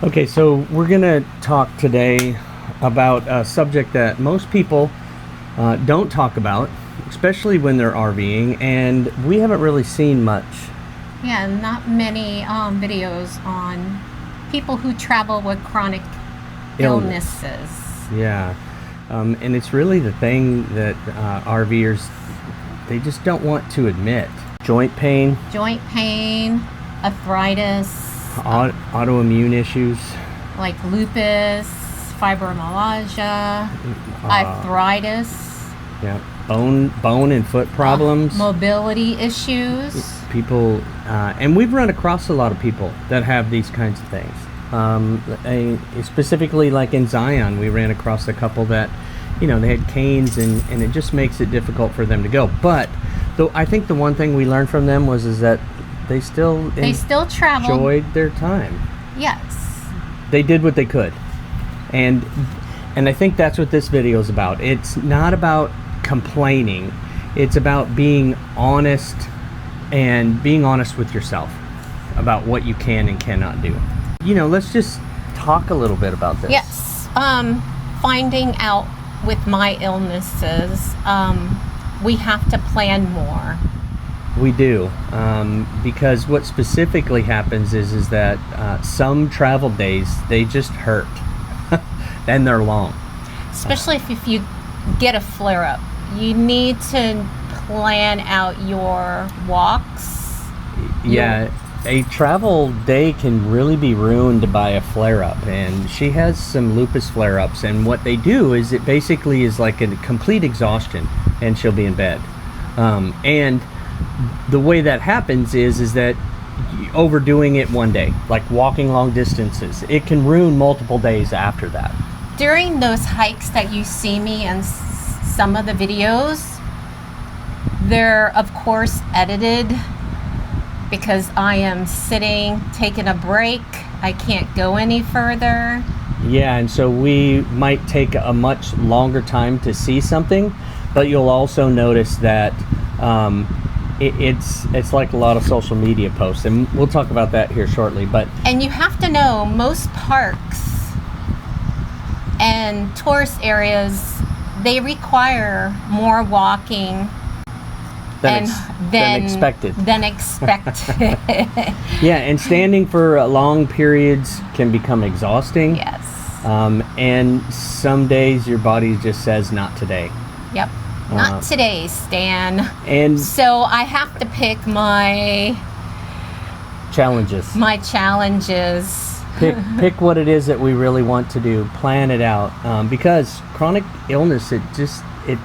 Okay, so we're going to talk today about a subject that most people don't talk about, especially when they're RVing, and we haven't really seen much. Yeah, not many videos on people who travel with chronic illnesses. Yeah, and it's really the thing that RVers, they just don't want to admit. Joint pain, Arthritis, autoimmune issues, like lupus, fibromyalgia, arthritis. Yeah, bone and foot problems, mobility issues. People, and we've run across a lot of people that have these kinds of things. Specifically, like in Zion, we ran across a couple that, they had canes, and it just makes it difficult for them to go. But though, I think the one thing we learned from them is that they still traveled, enjoyed their time. Yes, they did what they could, and I think that's what this video is about. It's not about complaining. It's about being honest, and being honest with yourself about what you can and cannot do. Let's just talk a little bit about this. Yes. Finding out with my illnesses, we have to plan more. We do, because what specifically happens is that some travel days, they just hurt, and they're long. Especially if you get a flare-up. You need to plan out your walks. Yeah, a travel day can really be ruined by a flare-up, and she has some lupus flare-ups, and what they do is it basically is like a complete exhaustion, and she'll be in bed. And the way that happens is that overdoing it one day, like walking long distances, it can ruin multiple days after that. During those hikes that you see me in some of the videos, they're of course edited because I am sitting, taking a break. I can't go any further. Yeah, and so we might take a much longer time to see something, but you'll also notice that it's like a lot of social media posts, and we'll talk about that here shortly. And you have to know, most parks and tourist areas, they require more walking than expected. Yeah, and standing for long periods can become exhausting. Yes. And some days your body just says, not today. Yep. Not today, Stan. And so I have to pick my challenges. Pick what it is that we really want to do. Plan it out, because chronic illness, it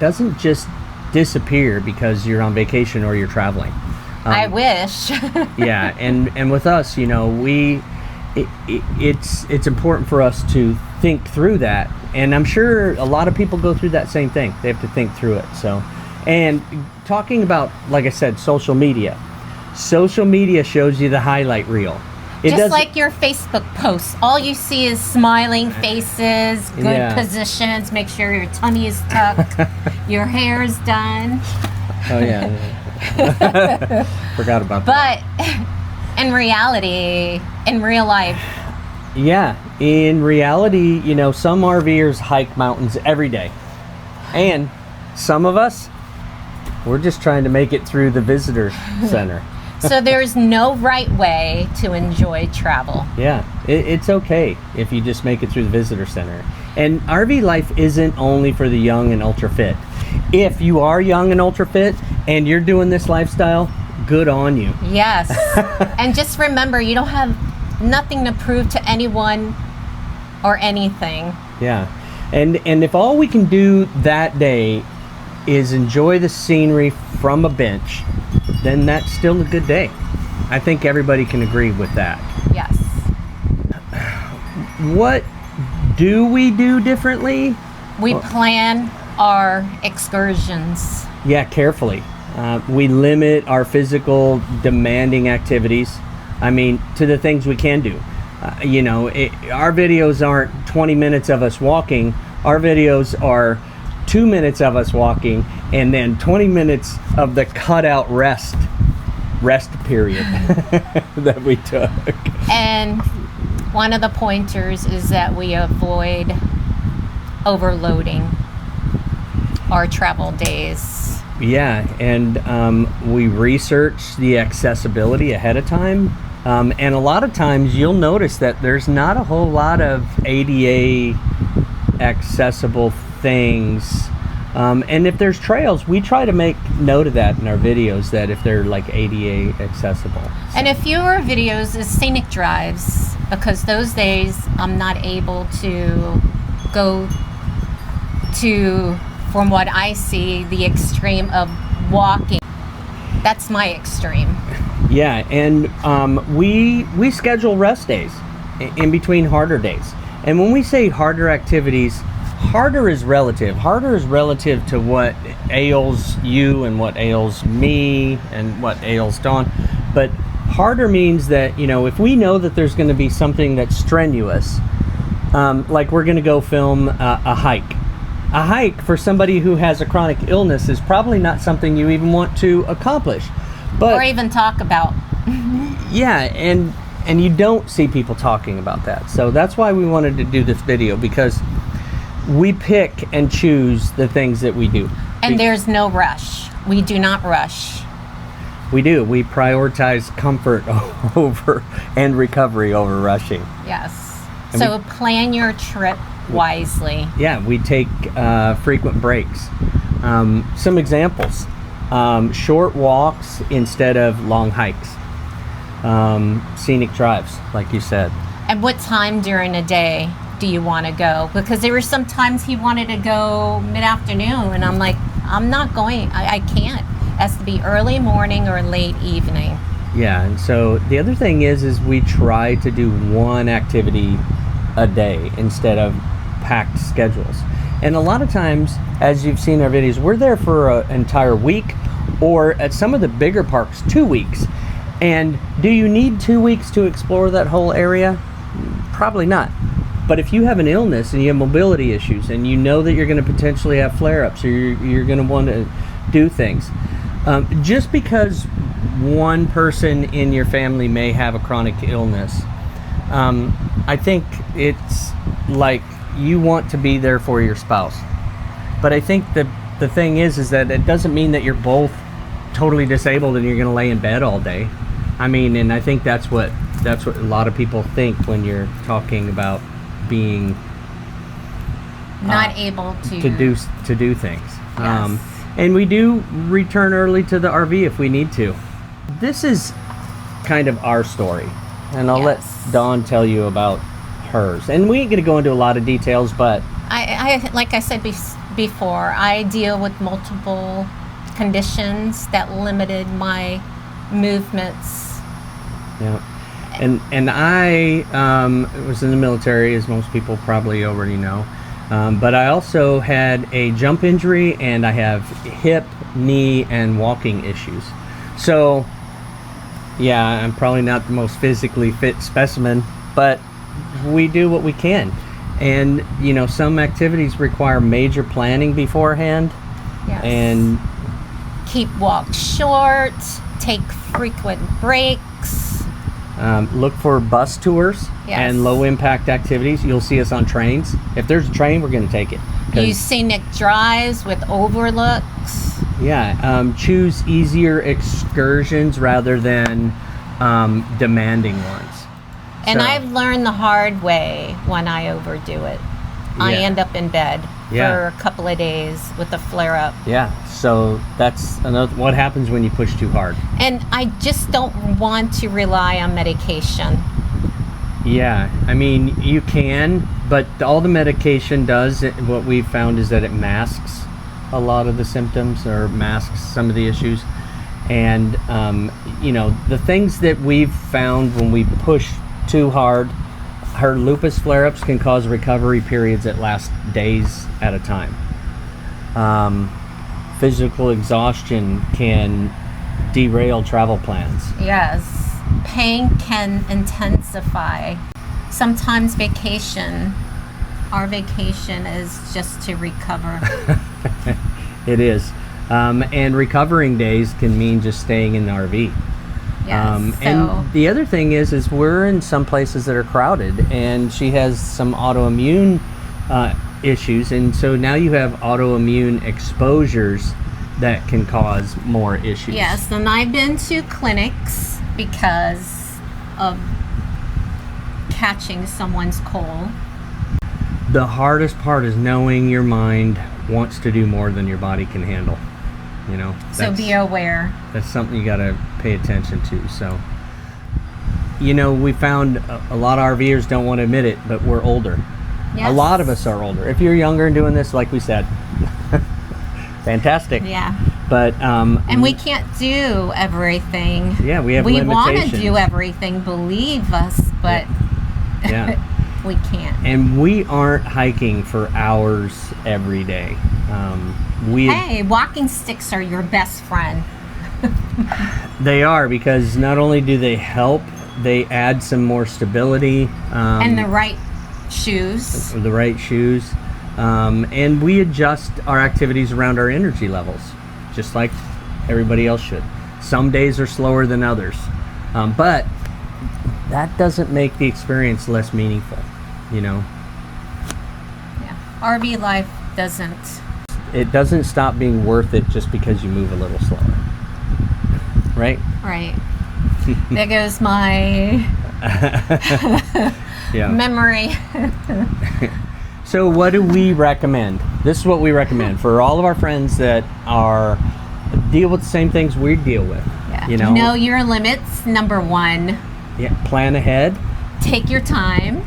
doesn't just disappear because you're on vacation or you're traveling. I wish. Yeah, and with us, it's important for us to think through that, and I'm sure a lot of people go through that same thing. They have to think through it. So, and talking about, like I said, social media shows you the highlight reel. Just like your Facebook posts, all you see is smiling faces, good positions, make sure your tummy is tucked, your hair is done. Oh yeah. Forgot about that. But in reality, in real life. Yeah, in reality, some RVers hike mountains every day. And some of us, we're just trying to make it through the visitor center. So there's no right way to enjoy travel. Yeah, it's okay if you just make it through the visitor center. And RV life isn't only for the young and ultra fit. If you are young and ultra fit and you're doing this lifestyle, good on you. Yes. And just remember, you don't have nothing to prove to anyone or anything. Yeah. And if all we can do that day is enjoy the scenery from a bench, then that's still a good day. I think everybody can agree with that. Yes. What do we do differently? We plan our excursions. Yeah, carefully. We limit our physical demanding activities. To the things we can do. Our videos aren't 20 minutes of us walking. Our videos are 2 minutes of us walking, and then 20 minutes of the cutout rest period that we took. And One of the pointers is that we avoid overloading our travel days. Yeah, and we research the accessibility ahead of time. And a lot of times you'll notice that there's not a whole lot of ADA accessible things. And if there's trails, we try to make note of that in our videos, that if they're like ADA accessible. And a few of our videos is scenic drives, because those days I'm not able to go to, from what I see, the extreme of walking. That's my extreme. Yeah, and we schedule rest days in between harder days. And when we say harder activities, harder is relative. Harder is relative to what ails you and what ails me and what ails Dawn. But harder means that, you know, if we know that there's going to be something that's strenuous, like we're going to go film a hike. A hike for somebody who has a chronic illness is probably not something you even want to accomplish. But, or even talk about. Yeah, and you don't see people talking about that. So that's why we wanted to do this video, because we pick and choose the things that we do. And there's no rush. We do not rush. We do. We prioritize comfort over and recovery over rushing. Yes. And so plan your trip wisely. Yeah, we take frequent breaks. Some examples. Short walks instead of long hikes. Scenic drives, like you said. And what time during the day do you want to go? Because there were some times he wanted to go mid-afternoon, and I'm like, I'm not going. I can't. It has to be early morning or late evening. Yeah, and so the other thing is we try to do one activity a day instead of packed schedules. And a lot of times, as you've seen in our videos, we're there for an entire week, or at some of the bigger parks, 2 weeks. And do you need 2 weeks to explore that whole area? Probably not. But if you have an illness and you have mobility issues and you know that you're going to potentially have flare-ups, or you're going to want to do things, just because one person in your family may have a chronic illness, I think it's like you want to be there for your spouse. But I think the thing is that it doesn't mean that you're both totally disabled and you're going to lay in bed all day. I mean, and I think that's what a lot of people think when you're talking about being not able to do things. Yes. And we do return early to the RV if we need to. This is kind of our story, and I'll let Dawn tell you about hers. And we ain't going to go into a lot of details, but I like I said before, I deal with multiple conditions that limited my movements. Yeah. And I was in the military, as most people probably already know. But I also had a jump injury, and I have hip, knee, and walking issues. So, yeah, I'm probably not the most physically fit specimen, but we do what we can. And, you know, some activities require major planning beforehand. Yes. And keep walks short, take frequent breaks. Look for bus tours and low impact activities. You'll see us on trains. If there's a train, we're going to take it. Use scenic drives with overlooks. Yeah, choose easier excursions rather than demanding ones. And I've learned the hard way when I overdo it. I end up in bed for a couple of days with a flare-up. Yeah, so that's another. What happens when you push too hard? And I just don't want to rely on medication. Yeah, I mean, you can, but all the medication does, what we've found is that it masks a lot of the symptoms, or masks some of the issues. And, you know, the things that we've found when we push too hard, her lupus flare-ups can cause recovery periods that last days at a time. Physical exhaustion can derail travel plans. Yes. Pain can intensify. Sometimes our vacation is just to recover. It is. And recovering days can mean just staying in the RV. Yes, and the other thing is we're in some places that are crowded, and she has some autoimmune issues, and so now you have autoimmune exposures that can cause more issues. Yes, and I've been to clinics because of catching someone's cold. The hardest part is knowing your mind wants to do more than your body can handle. You know, So be aware. That's something you got to pay attention to. So, you know, we found a lot of RVers don't want to admit it, but we're older. Yes. A lot of us are older. If you're younger and doing this, like we said, fantastic. Yeah. But and we can't do everything. Yeah, we have We want limitations. to do everything, believe us, but Yeah. we can't. And we aren't hiking for hours every day. Hey, walking sticks are your best friend. They are, because not only do they help, they add some more stability. And the right shoes. The right shoes. And we adjust our activities around our energy levels, just like everybody else should. Some days are slower than others. But that doesn't make the experience less meaningful, you know? Yeah. RV life doesn't. It doesn't stop being worth it just because you move a little slower. Right? Right. There goes my memory. So what do we recommend? This is what we recommend for all of our friends that are deal with the same things we deal with. Yeah. You know? Know your limits, number one. Yeah. Plan ahead. Take your time.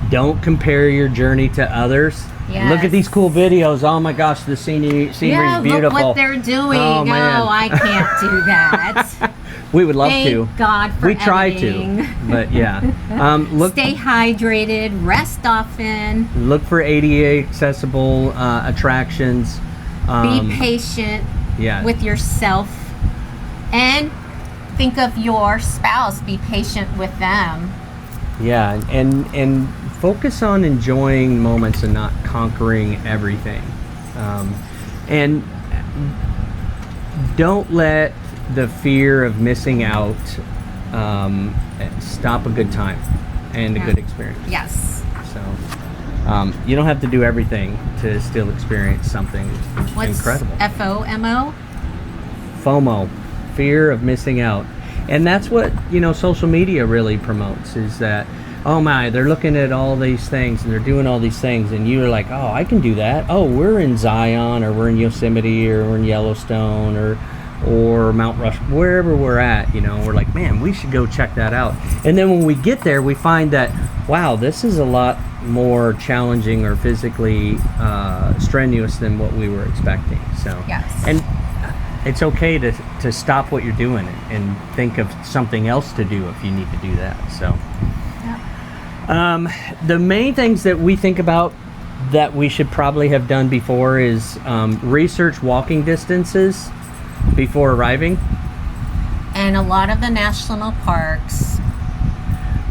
Don't compare your journey to others. Yes. Look at these cool videos. Oh my gosh, the scenery is beautiful. Look what they're doing. Oh, man. I can't do that. We would love to. Thank God for We try editing. to, but yeah. Stay hydrated. Rest often. Look for ADA accessible attractions. Be patient with yourself, and think of your spouse. Be patient with them. Yeah, and focus on enjoying moments and not conquering everything. And don't let the fear of missing out stop a good time and a good experience. Yes. So you don't have to do everything to still experience something incredible. FOMO? FOMO, fear of missing out. And that's what, you know, social media really promotes, is that, oh my, they're looking at all these things and they're doing all these things, and you're like, oh, I can do that. Oh, we're in Zion, or we're in Yosemite, or we're in Yellowstone, or Mount Rushmore, wherever we're at, you know, we're like, man, we should go check that out. And then when we get there, we find that, wow, this is a lot more challenging or physically strenuous than what we were expecting. So, yes. And it's okay to stop what you're doing and think of something else to do if you need to do that. So, the main things that we think about that we should probably have done before is research walking distances before arriving. And a lot of the national parks.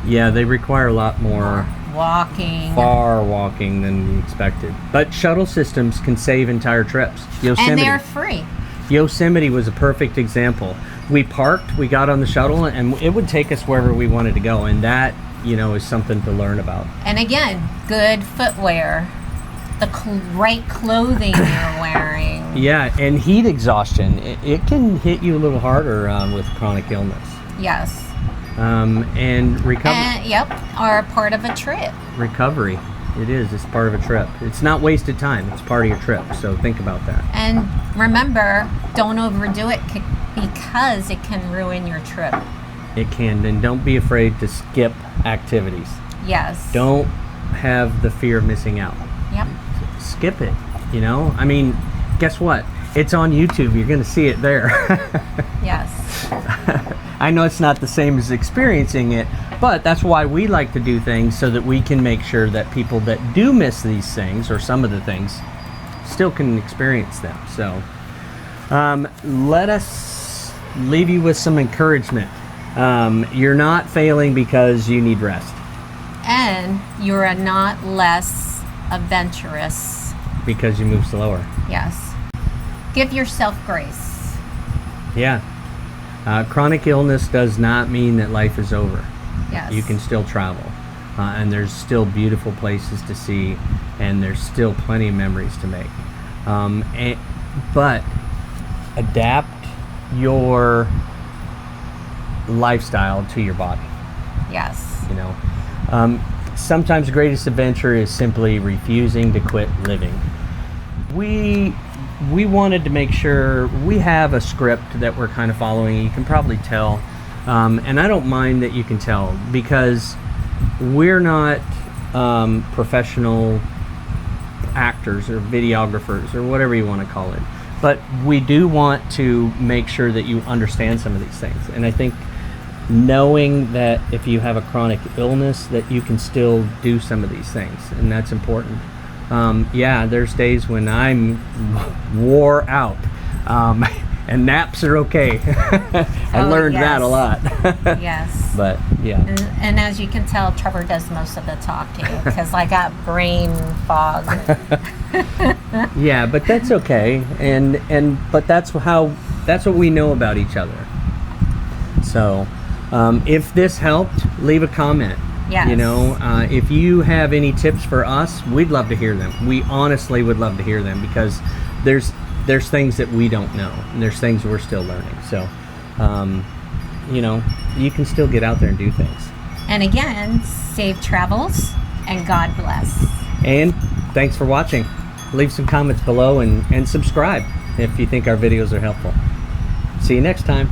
Yeah, they require a lot more far walking than we expected. But shuttle systems can save entire trips. Yosemite. And they're free. Yosemite was a perfect example. We parked, we got on the shuttle, and it would take us wherever we wanted to go. And that, you know, is something to learn about. And again, good footwear. The right clothing you're wearing. Yeah, and heat exhaustion. It can hit you a little harder with chronic illness. Yes. And recovery. Yep, are part of a trip. Recovery. It is. It's part of a trip. It's not wasted time. It's part of your trip. So think about that. And remember, don't overdo it because it can ruin your trip. It can. And don't be afraid to skip activities. Yes. Don't have the fear of missing out. Yep. Skip it. You know? I mean, guess what? It's on YouTube. You're going to see it there. Yes. I know it's not the same as experiencing it, but that's why we like to do things, so that we can make sure that people that do miss these things, or some of the things, still can experience them. So let us leave you with some encouragement. You're not failing because you need rest. And you're not less adventurous because you move slower. Yes. Give yourself grace. Yeah. Chronic illness does not mean that life is over. Yes. You can still travel, and there's still beautiful places to see, and there's still plenty of memories to make. But adapt your lifestyle to your body. Yes. You know, sometimes the greatest adventure is simply refusing to quit living. We wanted to make sure we have a script that we're kind of following. You can probably tell, and I don't mind that you can tell, because we're not professional actors or videographers or whatever you want to call it, but we do want to make sure that you understand some of these things. And I think knowing that if you have a chronic illness, that you can still do some of these things, and that's important. Yeah, there's days when I'm wore out, and naps are okay. I learned that a lot. Yes. But yeah. And as you can tell, Trevor does most of the talking because I got brain fog. Yeah, but that's okay, but that's what we know about each other. So, if this helped, leave a comment. Yes. You know, if you have any tips for us, we'd love to hear them. We honestly would love to hear them, because there's things that we don't know, and there's things we're still learning. So, you know, you can still get out there and do things. And again, safe travels, and God bless. And thanks for watching. Leave some comments below, and subscribe if you think our videos are helpful. See you next time.